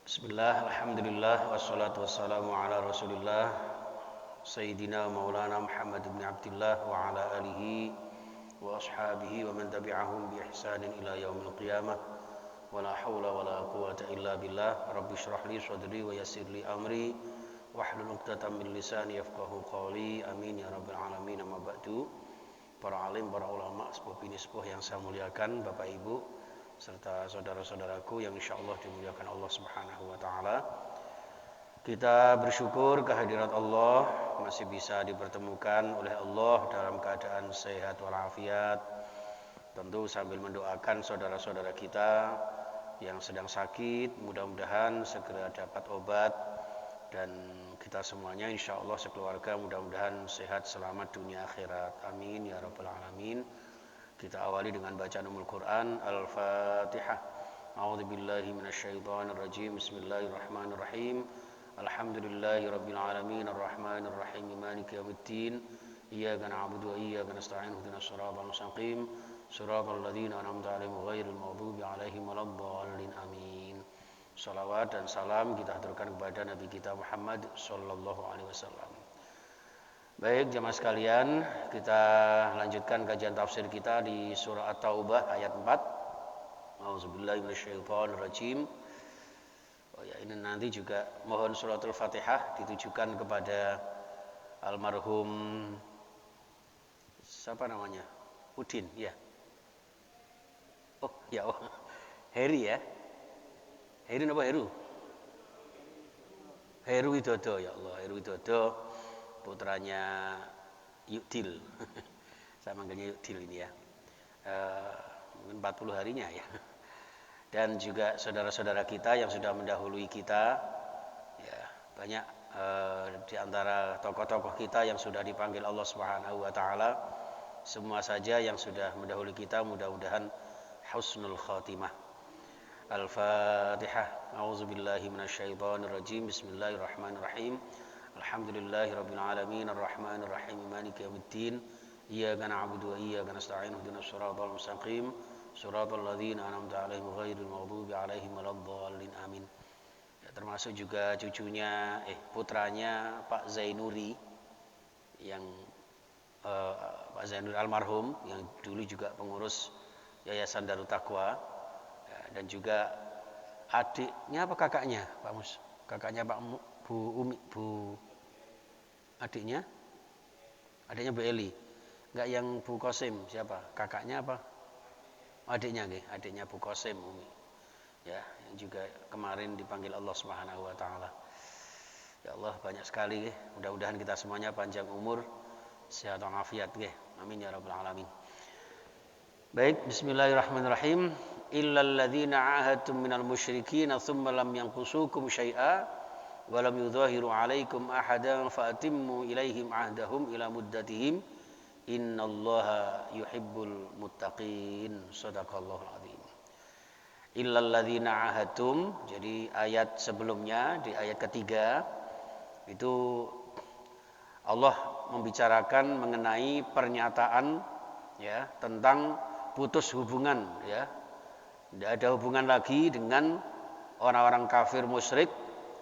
Bismillah, alhamdulillah, wassalatu wassalamu ala rasulillah Sayyidina maulana Muhammad ibn Abdullah wa ala alihi wa ashabihi wa man tabi'ahum bi ihsanin ila yaumil qiyamah. Wa la hawla wa la quwata illa billah. Rabbi shrah li sadri wa yassir li amri wahlul 'uqdatam min lisani yafqahu qawli. Amin ya rabbal alamin. Amma ba'du. Para alim, para ulama, sepuh bini sepuh yang saya muliakan, Bapak Ibu serta saudara-saudaraku yang insyaallah dimuliakan Allah Subhanahu wa taala. Kita bersyukur kehadirat Allah masih bisa dipertemukan oleh Allah dalam keadaan sehat walafiat. Tentu sambil mendoakan saudara-saudara kita yang sedang sakit, mudah-mudahan segera dapat obat, dan kita semuanya insyaallah sekeluarga mudah-mudahan sehat selamat dunia akhirat. Amin ya rabbal alamin. Kita awali dengan bacaan Ummul Quran, Al-Fatihah. A'udzubillahi minasyaitonir rajim. Bismillahirrahmanirrahim. Alhamdulillahirabbil alamin, arrahmanir rahim, maliki yaumiddin. Iyyaka na'budu wa iyyaka nasta'in. Ihdinas shiratal mustaqim. Shiratal ladzina an'amta 'alaihim ghairil maghdubi 'alaihim waladdallin. Amin. Shalawat dan salam kita haturkan kepada Nabi kita Muhammad sallallahu alaihi wasallam. Baik jemaah sekalian, kita lanjutkan kajian tafsir kita di surah At-Taubah ayat 4. A'udzubillahi minasyaitonirrajim. Oh ya, ini nanti juga mohon suratul Fatihah ditujukan kepada almarhum siapa namanya? Udin, ya. Oh, ya. Oh. Heri ya. Heri apa Heru? Heru Widodo, ya Allah, Heru Widodo. Putranya Yudil. Saya manggilnya Yudil ini ya. Mungkin 40 harinya ya. Dan juga saudara-saudara kita yang sudah mendahului kita ya, banyak di antara tokoh-tokoh kita yang sudah dipanggil Allah Subhanahu wa taala. Semua saja yang sudah mendahului kita mudah-mudahan husnul khatimah. Al-Fatihah. A'udzubillahi minasyaitonirrajim. Bismillahirrahmanirrahim. Alhamdulillahirabbil alamin, arrahmanir rahim, maliki yaumiddin. Iyyaka na'budu wa iyyaka nasta'in. Ihdinas shiratal mustaqim. Shiratal ladzina an'amta 'alaihim ghairil maghdubi 'alaihim waladdallin. Amin. Ya, termasuk juga cucunya putranya Pak Zainuri yang Pak Zainuri almarhum yang dulu juga pengurus Yayasan Darut Taqwa, ya, dan juga adiknya apa kakaknya Pak Mus? Kakaknya Pak Bu Umi, adiknya Bu Eli, enggak yang Bu Kosim, siapa? Kakaknya apa? Adiknya nggih, adiknya Bu Kosim Umi. Ya, yang juga kemarin dipanggil Allah Subhanahu wa taala. Ya Allah, banyak sekali nggih. Mudah-mudahan kita semuanya panjang umur, sehat walafiat nggih. Amin ya rabbal alamin. Baik, bismillahirrahmanirrahim. Illal ladzina 'ahadtum minal musyrikin tsumma lam yanqusukum syai'a wa lam yudhahiru 'alaikum ahadan fa'atimmu ilaihim 'ahdahum ila muddatihim innallaha yuhibbul muttaqin. Shadaqallahul azim. Illal ladzina 'ahadtum, jadi ayat sebelumnya di ayat ketiga itu Allah membicarakan mengenai pernyataan ya tentang putus hubungan ya. Tidak ada hubungan lagi dengan orang-orang kafir musyrik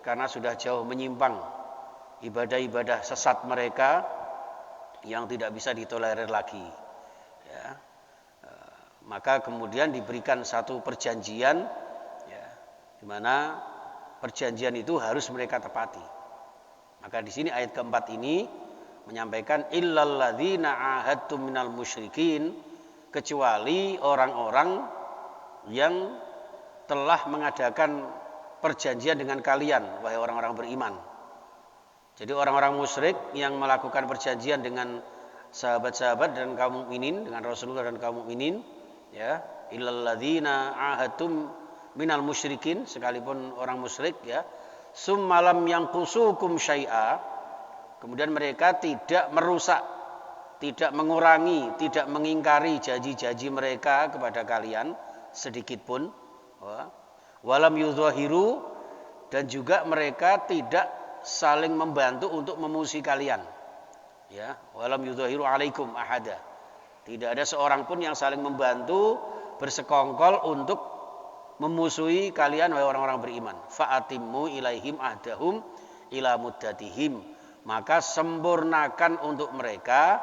karena sudah jauh menyimpang ibadah-ibadah sesat mereka yang tidak bisa ditolerir lagi ya. Maka kemudian diberikan satu perjanjian ya, di mana perjanjian itu harus mereka tepati. Maka di sini ayat keempat ini menyampaikan illal ladzina 'ahadtum minal musyrikin, kecuali orang-orang yang telah mengadakan perjanjian dengan kalian, wahai orang-orang beriman. Jadi orang-orang musyrik yang melakukan perjanjian dengan sahabat-sahabat dan kaum mukminin, dengan Rasulullah dan kaum mukminin, ya, illal ladzina 'ahadtum minal musyrikin, sekalipun orang musyrik ya, summalam yanqusukum syai'a, kemudian mereka tidak merusak, tidak mengurangi, tidak mengingkari janji-janji mereka kepada kalian sedikit pun. Walam yudhahiru, dan juga mereka tidak saling membantu untuk memusuhi kalian. Ya, walam yudhahiru 'alaikum ahada. Tidak ada seorang pun yang saling membantu bersekongkol untuk memusuhi kalian wahai orang-orang beriman. Fa'atimmu ilaihim ahdahum ila muddatihim. Maka sempurnakan untuk mereka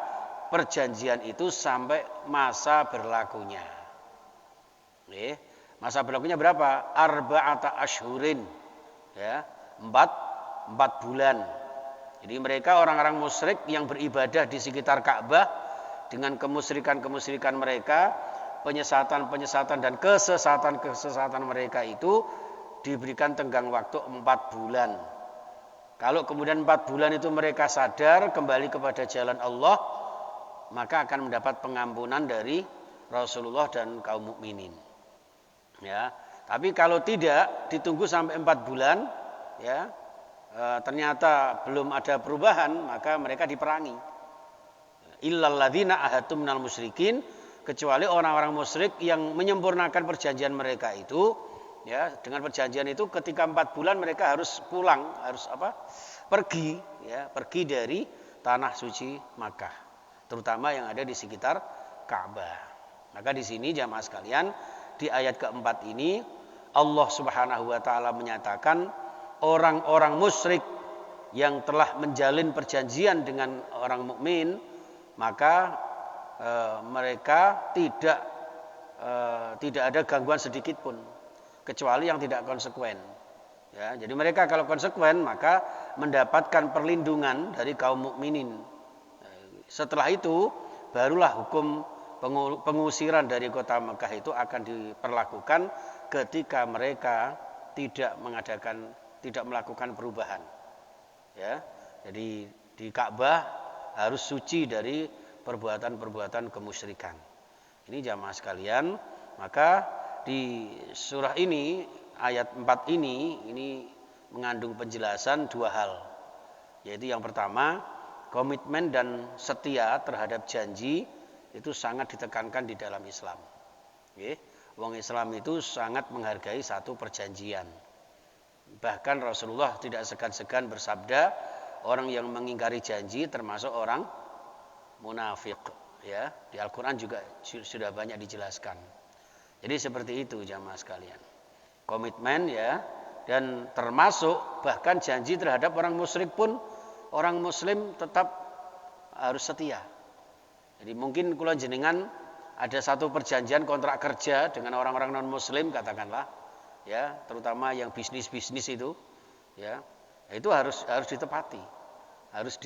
perjanjian itu sampai masa berlakunya. Masa berlakunya berapa? Arba'ata asyhurin. Ya, 4 bulan. Jadi mereka orang-orang musyrik yang beribadah di sekitar Ka'bah dengan kemusyrikan mereka, penyesatan dan kesesatan mereka itu diberikan tenggang waktu 4 bulan. Kalau kemudian 4 bulan itu mereka sadar kembali kepada jalan Allah, maka akan mendapat pengampunan dari Rasulullah dan kaum mukminin. Ya, tapi kalau tidak ditunggu sampai 4 bulan, ya, ternyata belum ada perubahan, maka mereka diperangi. Illal ladzina ahadtum minal musyrikin, kecuali orang-orang musyrik yang menyempurnakan perjanjian mereka itu, ya, dengan perjanjian itu ketika 4 bulan mereka harus pulang, harus pergi, ya, pergi dari tanah suci Makkah, terutama yang ada di sekitar Ka'bah. Maka di sini jamaah sekalian, di ayat keempat ini Allah Subhanahu wa taala menyatakan orang-orang musyrik yang telah menjalin perjanjian dengan orang mukmin, maka mereka tidak ada gangguan sedikit pun, kecuali yang tidak konsekuen. Ya, jadi mereka kalau konsekuen maka mendapatkan perlindungan dari kaum mukminin. Setelah itu barulah hukum pengusiran dari kota Mekah itu akan diperlakukan ketika mereka tidak melakukan perubahan. Ya, jadi di Ka'bah harus suci dari perbuatan-perbuatan kemusyrikan. Ini jamaah sekalian, maka di surah ini ayat 4 ini mengandung penjelasan 2 hal. Yaitu yang pertama, komitmen dan setia terhadap janji itu sangat ditekankan di dalam Islam. Wong Islam itu sangat menghargai satu perjanjian. Bahkan Rasulullah tidak segan-segan bersabda, orang yang mengingkari janji termasuk orang munafik. Ya, di Al-Quran juga sudah banyak dijelaskan. Jadi seperti itu jamaah sekalian. Komitmen, ya, dan termasuk bahkan janji terhadap orang musyrik pun orang muslim tetap harus setia. Jadi mungkin kula jenengan ada satu perjanjian kontrak kerja dengan orang-orang non muslim katakanlah, ya, terutama yang bisnis itu, ya, itu harus ditepati, harus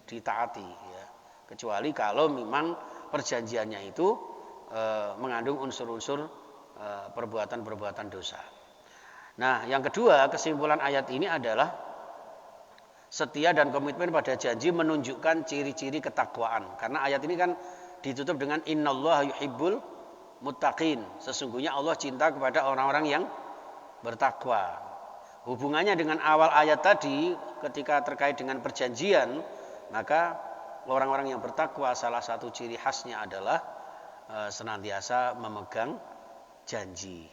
ditaati, ya. Kecuali kalau memang perjanjiannya itu mengandung unsur-unsur perbuatan-perbuatan dosa. Nah, yang kedua, kesimpulan ayat ini adalah setia dan komitmen pada janji menunjukkan ciri-ciri ketakwaan. Karena ayat ini kan ditutup dengan innallaha yuhibbul muttaqin. Sesungguhnya Allah cinta kepada orang-orang yang bertakwa. Hubungannya dengan awal ayat tadi ketika terkait dengan perjanjian, maka orang-orang yang bertakwa salah satu ciri khasnya adalah senantiasa memegang janji,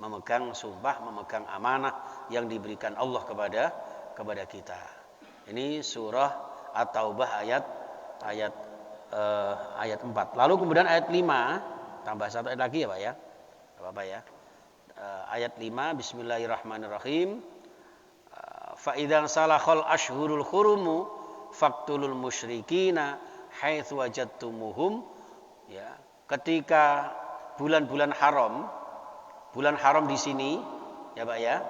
memegang sumpah, memegang amanah yang diberikan Allah kepada kita. Ini surah At-Taubah ayat 4. Lalu kemudian ayat 5, tambah satu ayat lagi ya Pak ya. Apa-apa ya. Ayat 5, bismillahirrahmanirrahim. Fa idzan salakhal ashhurul hurumu faqtulul musyrikina haitsu wajadtumuhum. Ya, ketika bulan-bulan haram di sini ya Pak ya.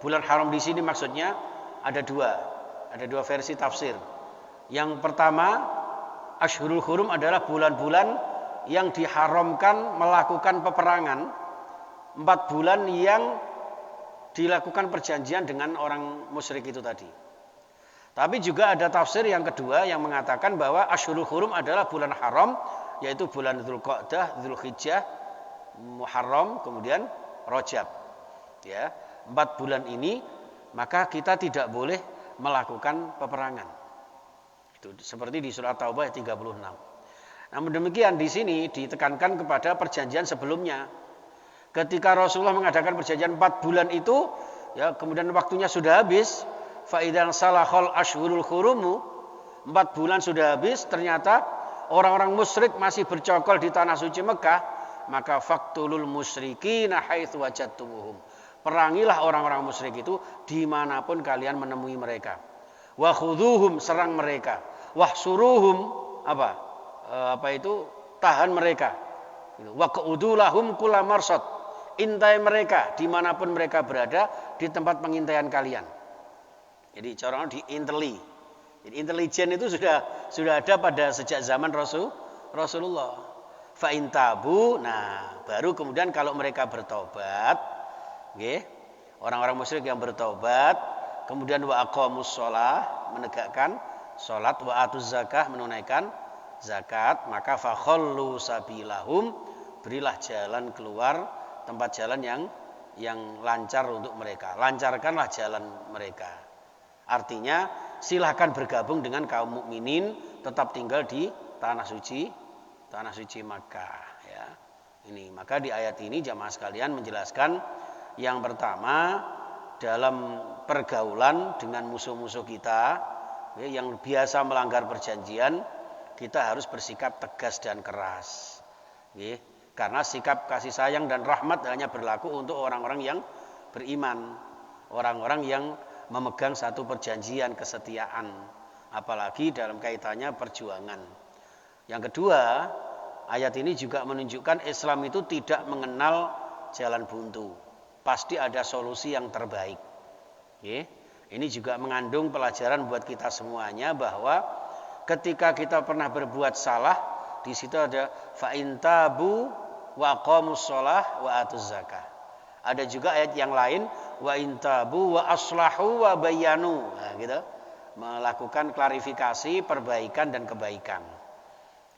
Bulan haram di sini maksudnya ada dua versi tafsir. Yang pertama, Ashhurul Hurum adalah bulan-bulan yang diharamkan melakukan peperangan, 4 bulan yang dilakukan perjanjian dengan orang musyrik itu tadi. Tapi juga ada tafsir yang kedua yang mengatakan bahwa Ashhurul Hurum adalah bulan haram, yaitu bulan Dzulqa'dah, Dzulhijjah, Muharram, kemudian Rajab. Ya, 4 bulan ini maka kita tidak boleh melakukan peperangan. Itu seperti di surah Taubah 36. Namun demikian di sini ditekankan kepada perjanjian sebelumnya. Ketika Rasulullah mengadakan perjanjian 4 bulan itu, ya, kemudian waktunya sudah habis, fa idzan salakhal ashhurul hurumu, 4 bulan sudah habis, ternyata orang-orang musyrik masih bercokol di tanah suci Mekah, maka faqtulul musyrikina haitsu wajadtumuhum. Perangilah orang-orang musyrik itu dimanapun kalian menemui mereka. Wa khudhuhum, serang mereka. Wahsuruhum, tahan mereka. Wa qudulahum kulla marsad, intai mereka dimanapun mereka berada di tempat pengintaian kalian. Jadi cara di inteli. Jadi intelijen itu sudah ada pada sejak zaman Rasulullah. Fa in tabu, nah baru kemudian kalau mereka bertobat, nggih, orang-orang musyrik yang bertobat, kemudian wa aqamus shalah, menegakkan salat, wa atuz zakah, menunaikan zakat, maka fa khallu sabilahum, berilah jalan keluar, tempat jalan yang lancar untuk mereka. Lancarkanlah jalan mereka. Artinya silahkan bergabung dengan kaum mukminin, tetap tinggal di tanah suci Makkah, ya. Ini maka di ayat ini jamaah sekalian menjelaskan yang pertama, dalam pergaulan dengan musuh-musuh kita, ya, yang biasa melanggar perjanjian, kita harus bersikap tegas dan keras, ya. Karena sikap kasih sayang dan rahmat hanya berlaku untuk orang-orang yang beriman, orang-orang yang memegang satu perjanjian kesetiaan, apalagi dalam kaitannya perjuangan. Yang kedua, ayat ini juga menunjukkan Islam itu tidak mengenal jalan buntu. Pasti ada solusi yang terbaik. Oke. Ini juga mengandung pelajaran buat kita semuanya bahwa ketika kita pernah berbuat salah, di situ ada fa in tabu wa aqamus shalah wa atuz zakah. Ada juga ayat yang lain wa intabu wa aslahu wa bayanu. Nah, gitu. Melakukan klarifikasi, perbaikan dan kebaikan.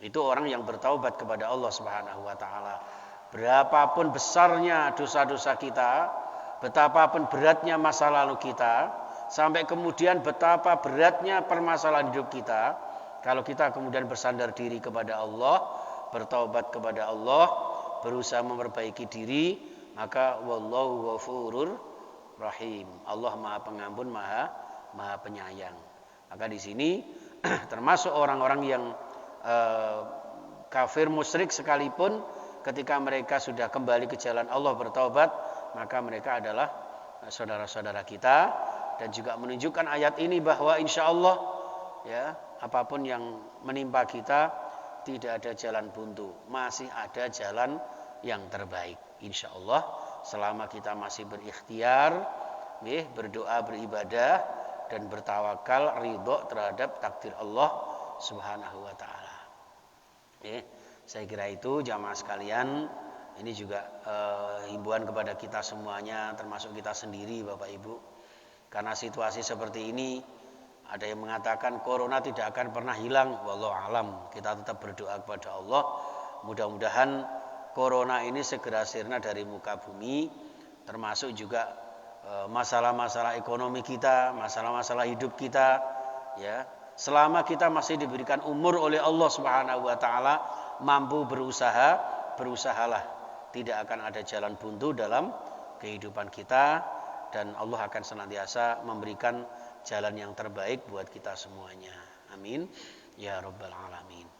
Itu orang yang bertaubat kepada Allah Subhanahu wa taala. Berapapun besarnya dosa-dosa kita, betapapun beratnya masa lalu kita, sampai kemudian betapa beratnya permasalahan hidup kita, kalau kita kemudian bersandar diri kepada Allah, bertaubat kepada Allah, berusaha memperbaiki diri, maka wallahu ghafurur rahim. Allah Maha Pengampun, Maha Penyayang. Maka di sini termasuk orang-orang yang kafir musyrik sekalipun, ketika mereka sudah kembali ke jalan Allah bertaubat, maka mereka adalah saudara-saudara kita. Dan juga menunjukkan ayat ini bahwa insya Allah, ya, apapun yang menimpa kita tidak ada jalan buntu, masih ada jalan yang terbaik. Insya Allah selama kita masih berikhtiar, berdoa, beribadah dan bertawakal, ridho terhadap takdir Allah Subhanahu wa taala. Saya kira itu jamaah sekalian, ini juga himbauan kepada kita semuanya, termasuk kita sendiri Bapak Ibu. Karena situasi seperti ini, ada yang mengatakan corona tidak akan pernah hilang, wallahu alam. Kita tetap berdoa kepada Allah, mudah-mudahan corona ini segera sirna dari muka bumi, termasuk juga masalah-masalah ekonomi kita, masalah-masalah hidup kita, ya. Selama kita masih diberikan umur oleh Allah Subhanahu wa taala, mampu berusaha, berusahalah. Tidak akan ada jalan buntu dalam kehidupan kita, dan Allah akan senantiasa memberikan jalan yang terbaik buat kita semuanya. Amin ya rabbal alamin.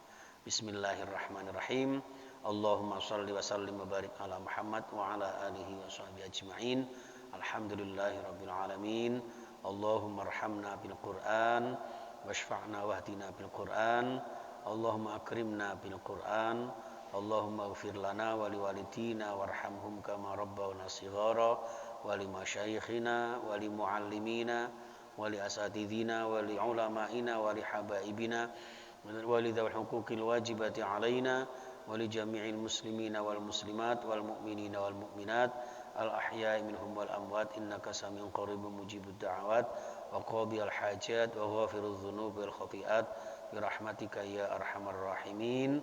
Bismillahirrahmanirrahim. Allahumma shalli wa sallim wa barik ala Muhammad wa ala alihi wa sahbihi ajma'in. Alhamdulillahi rabbil alamin. Allahumma arhamna bil Qur'an washfa'na wahdina bil Qur'an. Allahumma akrimna bil Qur'an. Allahumma ighfir lana wa liwalidina warhamhum kama rabbawna shighara wa li masyayikhina wa li muallimina wa li asatidina wa li ulama'ina wa li habaibina wa li dzawil huquqil wajibati alaina wali jami'il muslimina wal muslimat wal mu'minina wal mu'minat al ahya'i minhum wal amwat innaka samiun qaribun mujibud da'awat wa qadiyal hajat wa ghafirudz dzunubi wal khati'at bi rahmatika ya arhamar rahimin.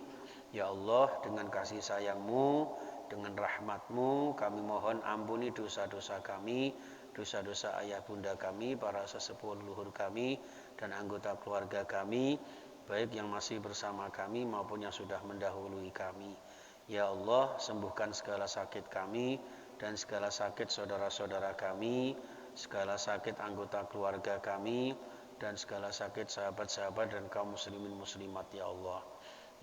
Ya Allah, dengan kasih sayang-Mu, dengan rahmat-Mu, kami mohon ampuni dosa-dosa kami, dosa-dosa ayah bunda kami, para sesepuh leluhur kami dan anggota keluarga kami, baik yang masih bersama kami maupun yang sudah mendahului kami. Ya Allah, sembuhkan segala sakit kami dan segala sakit saudara-saudara kami, segala sakit anggota keluarga kami, dan segala sakit sahabat-sahabat dan kaum muslimin muslimat ya Allah.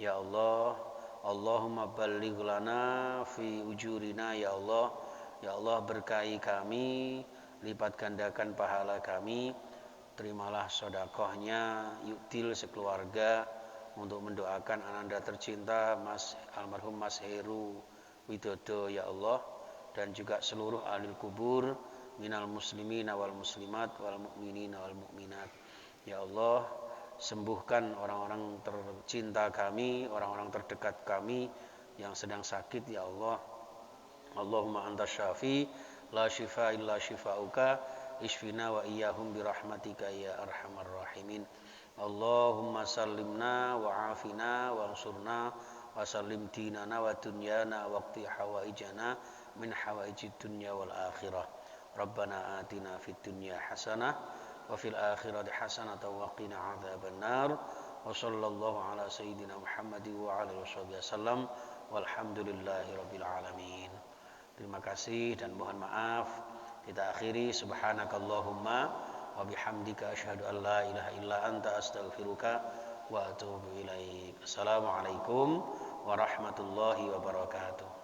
Ya Allah, Allahumma balligh lana fi ujurina ya Allah. Ya Allah, berkahi kami, lipat gandakan pahala kami. Terimalah sedekahnya Yuktil sekeluarga untuk mendoakan ananda tercinta almarhum Mas Heru Widodo ya Allah, dan juga seluruh ahli kubur minal muslimin wal muslimat wal mu'minin wal mu'minat. Ya Allah, sembuhkan orang-orang tercinta kami, orang-orang terdekat kami yang sedang sakit ya Allah. Allahumma anta syafi la syifa illa syifauka isfina wa iyyahum birahmatika ya arhamar rahimin. Allahumma sallimna wa afina wa ansurna wa sallim dinana wa dunyana waqti hawaijana min hawaijid dunya wal akhirah. Rabbana atina fid dunya hasanah wa fil akhirati hasanah wa qina adzaban nar. Wa sallallahu ala sayyidina Muhammadin wa ala alihi wasallam walhamdulillahi rabbil alamin. Terima kasih dan mohon maaf. Kita akhiri subhanakallahumma wa bihamdika asyhadu an la ilaha illa anta astaghfiruka wa atubu ilaik. Assalamualaikum warahmatullahi wabarakatuh.